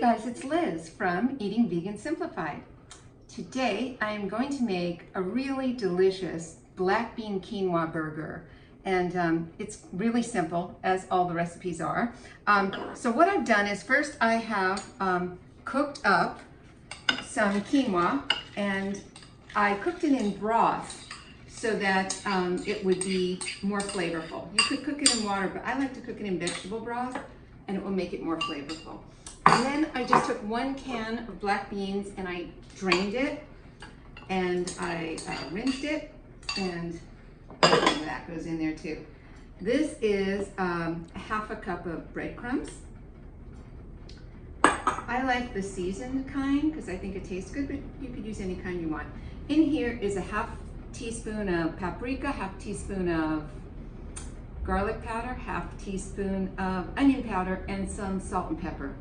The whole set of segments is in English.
Guys, it's Liz from Eating Vegan Simplified. Today I am going to make a really delicious black bean quinoa burger, and it's really simple, as all the recipes are. So what I've done is first I have cooked up some quinoa, and I cooked it in broth so that it would be more flavorful. You could cook it in water, but I like to cook it in vegetable broth, and it will make it more flavorful. And then I just took 1 can of black beans and I drained it, and I rinsed it, and that goes in there too. This is half a cup of breadcrumbs. I like the seasoned kind because I think it tastes good, but you could use any kind you want. In here is a ½ teaspoon of paprika, ½ teaspoon of garlic powder, ½ teaspoon of onion powder, and some salt and pepper.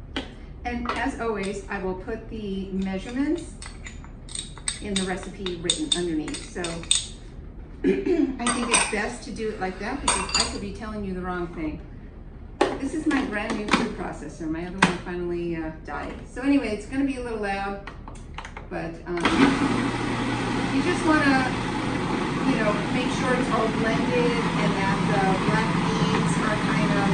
And as always, I will put the measurements in the recipe written underneath. So I think it's best to do it like that because I could be telling you the wrong thing. This is my brand new food processor. My other one finally died. So anyway, it's gonna be a little loud, but you just wanna, make sure it's all blended and that the black beans are kind of,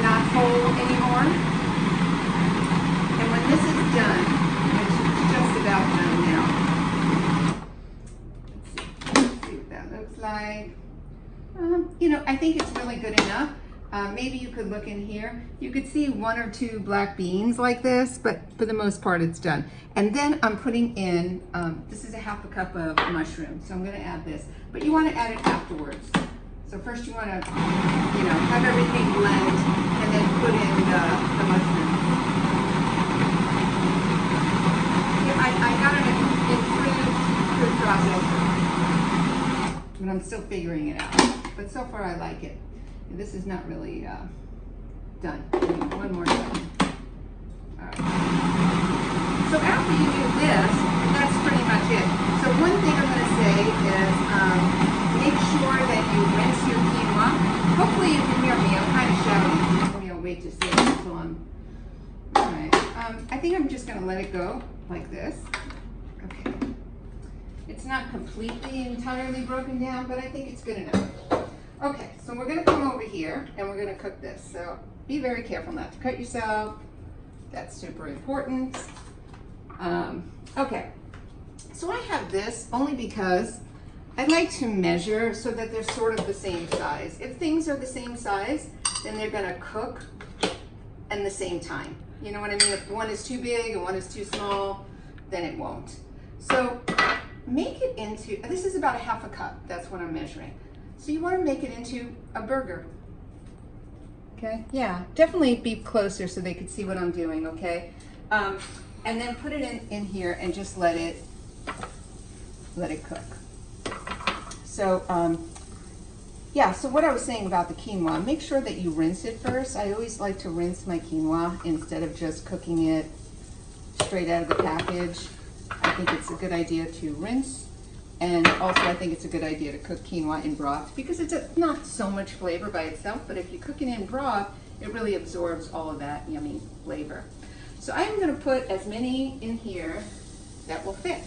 not whole anymore. And when this is done, which is just about done now, let's see what that looks like. I think it's really good enough. Maybe you could look in here. You could see 1 or 2 black beans like this, but for the most part it's done. And then I'm putting in, this is a ½ cup of mushrooms, so I'm gonna add this. But you wanna add it afterwards. So first you wanna, have everything blend and then put in the mushrooms. I got it in food processor, but I'm still figuring it out. But so far I like it. This is not really done. One more time. All right. So after you do this, that's pretty much it. So one thing I'm going to say is make sure that you rinse your quinoa. Hopefully you can hear me. I'm kind of shouting. Maybe I'll wait to see it until I'm. All right. I think I'm just going to let it go like this. Okay. It's not completely entirely broken down, but I think it's good enough. Okay, so we're going to come over here and we're going to cook this. So be very careful not to cut yourself. That's super important. Okay, so I have this only because I like to measure so that they're sort of the same size. If things are the same size, then they're going to cook in the same time. You know what I mean? If one is too big and one is too small, then it won't. So make it into, this is about a ½ cup. That's what I'm measuring. So you want to make it into a burger. Okay, yeah, definitely be closer so they could see what I'm doing, okay? And then put it in here and just let it cook. So, yeah, so what I was saying about the quinoa, make sure that you rinse it first. I always like to rinse my quinoa instead of just cooking it straight out of the package. I think it's a good idea to rinse. And also I think it's a good idea to cook quinoa in broth because it's not so much flavor by itself, but if you cook it in broth, it really absorbs all of that yummy flavor. So I'm going to put as many in here that will fit.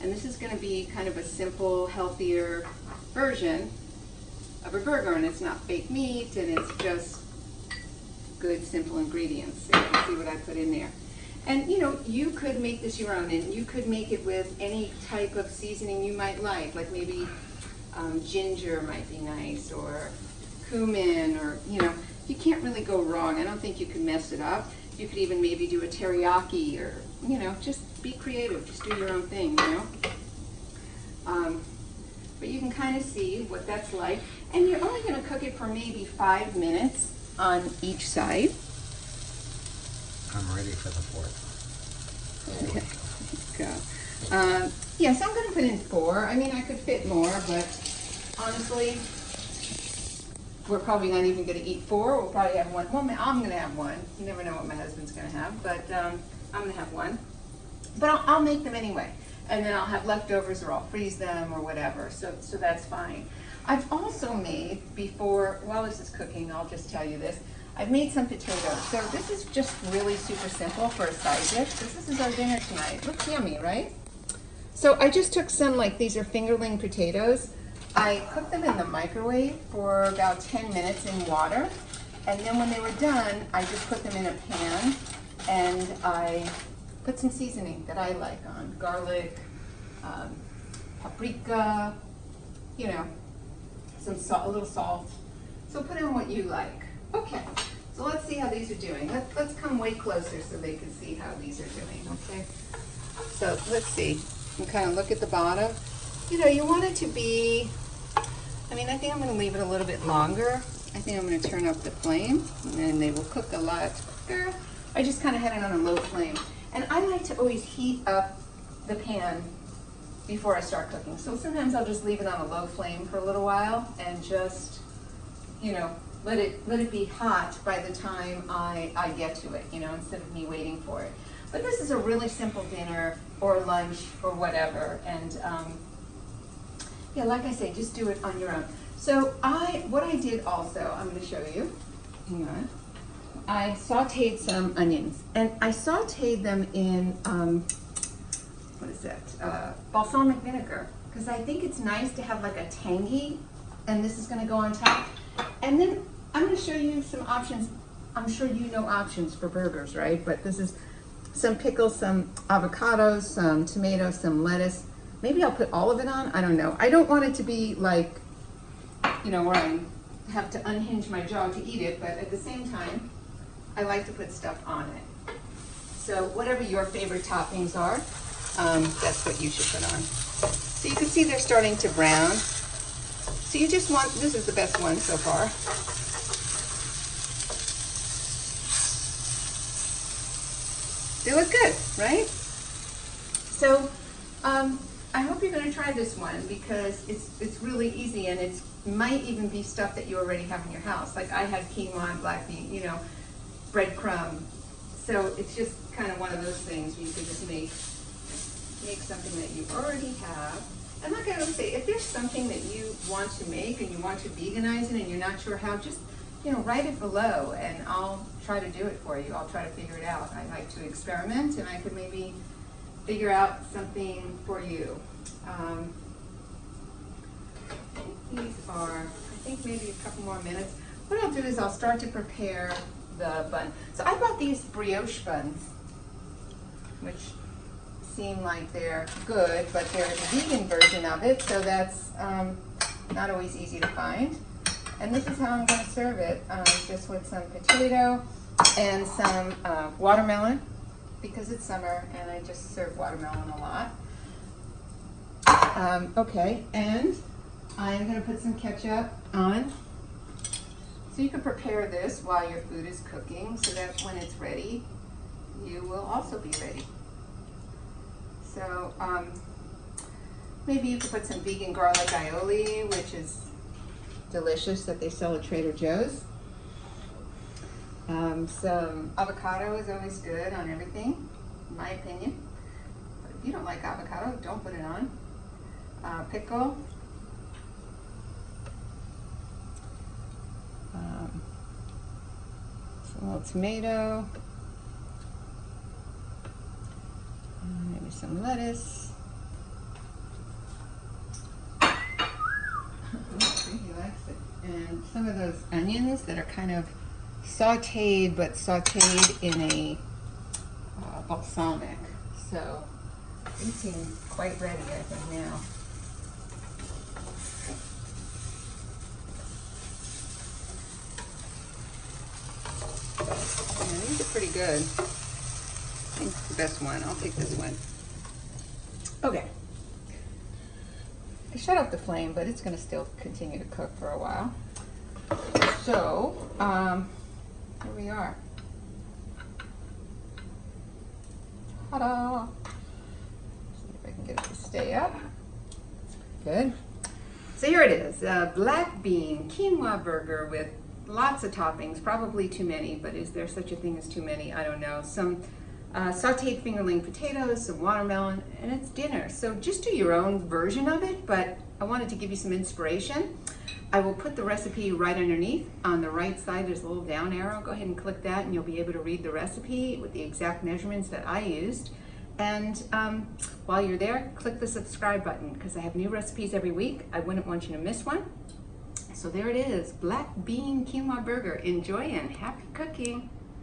And this is going to be kind of a simple, healthier version of a burger, and it's not fake meat, and it's just good, simple ingredients. So you can see what I put in there. And you could make this your own, and you could make it with any type of seasoning you might like maybe ginger might be nice, or cumin, or you can't really go wrong. I don't think you can mess it up. You could even maybe do a teriyaki, or just be creative, just do your own thing, But you can kind of see what that's like, and you're only going to cook it for maybe 5 minutes on each side. I'm ready for the 4th. Okay, let's go. Yeah, so I'm going to put in 4. I mean, I could fit more, but honestly, we're probably not even going to eat 4. We'll probably have 1. Well, I'm going to have 1. You never know what my husband's going to have, but I'm going to have 1. But I'll make them anyway, and then I'll have leftovers, or I'll freeze them, or whatever. So that's fine. I've also made, while this is cooking, I'll just tell you this. I've made some potatoes. So this is just really super simple for a side dish. This is our dinner tonight. Looks yummy, right? So I just took some, like these are fingerling potatoes. I cooked them in the microwave for about 10 minutes in water. And then when they were done, I just put them in a pan and I put some seasoning that I like on. Garlic, paprika, you know, some salt, a little salt. So put in what you like. Okay, so let's see how these are doing. Let's come way closer so they can see how these are doing, okay? So let's see. You kind of look at the bottom. You know, you want it to be, I mean, I think I'm going to leave it a little bit longer. I think I'm going to turn up the flame and then they will cook a lot quicker. I just kind of had it on a low flame. And I like to always heat up the pan before I start cooking. So sometimes I'll just leave it on a low flame for a little while and just, you know, let it be hot by the time I get to it, you know, instead of me waiting for it. But this is a really simple dinner or lunch or whatever. And yeah, like I say, just do it on your own. So what I did also, I'm going to show you. Hang on. I sautéed some onions, and I sautéed them in, what is that, balsamic vinegar, because I think it's nice to have like a tangy, and this is going to go on top. And then I'm going to show you some options. I'm sure you know options for burgers, right? But this is some pickles, some avocados, some tomatoes, some lettuce. Maybe I'll put all of it on, I don't know. I don't want it to be like, you know, where I have to unhinge my jaw to eat it, but at the same time, I like to put stuff on it. So whatever your favorite toppings are, that's what you should put on. So you can see they're starting to brown. So you just want, this is the best one so far. They look good, right? So I hope you're going to try this one because it's really easy, and it might even be stuff that you already have in your house. Like I had quinoa and black bean, you know, breadcrumbs. So it's just kind of one of those things where you can just make something that you already have. And like I always say, if there's something that you want to make and you want to veganize it and you're not sure how, just, you know, write it below and I'll try to do it for you. I'll try to figure it out. I like to experiment, and I could maybe figure out something for you. These are, I think maybe a couple more minutes. What I'll do is I'll start to prepare the bun. So I bought these brioche buns, which seem like they're good, but there's a vegan version of it, so that's not always easy to find. And this is how I'm going to serve it, just with some potato and some watermelon, because it's summer and I just serve watermelon a lot. Okay, and I'm going to put some ketchup on. So you can prepare this while your food is cooking so that when it's ready, you will also be ready. So maybe you could put some vegan garlic aioli, which is delicious, that they sell at Trader Joe's. Some avocado is always good on everything, in my opinion. But if you don't like avocado, don't put it on. Pickle. Some little tomato. Maybe some lettuce. He likes it. And some of those onions that are kind of sautéed, but sautéed in a balsamic. So they seem quite ready, I think, now. Yeah, these are pretty good. I think it's the best one. I'll take this one. Okay. I shut off the flame, but it's going to still continue to cook for a while. So, here we are. Ta-da! See if I can get it to stay up. Good. So here it is, a black bean quinoa burger with lots of toppings, probably too many, but is there such a thing as too many? I don't know. Some sauteed fingerling potatoes, some watermelon, and it's dinner. So just do your own version of it, but I wanted to give you some inspiration. I will put the recipe right underneath. On the right side, there's a little down arrow. Go ahead and click that and you'll be able to read the recipe with the exact measurements that I used. And while you're there, click the subscribe button because I have new recipes every week. I wouldn't want you to miss one. So there it is, black bean quinoa burger. Enjoy and happy cooking.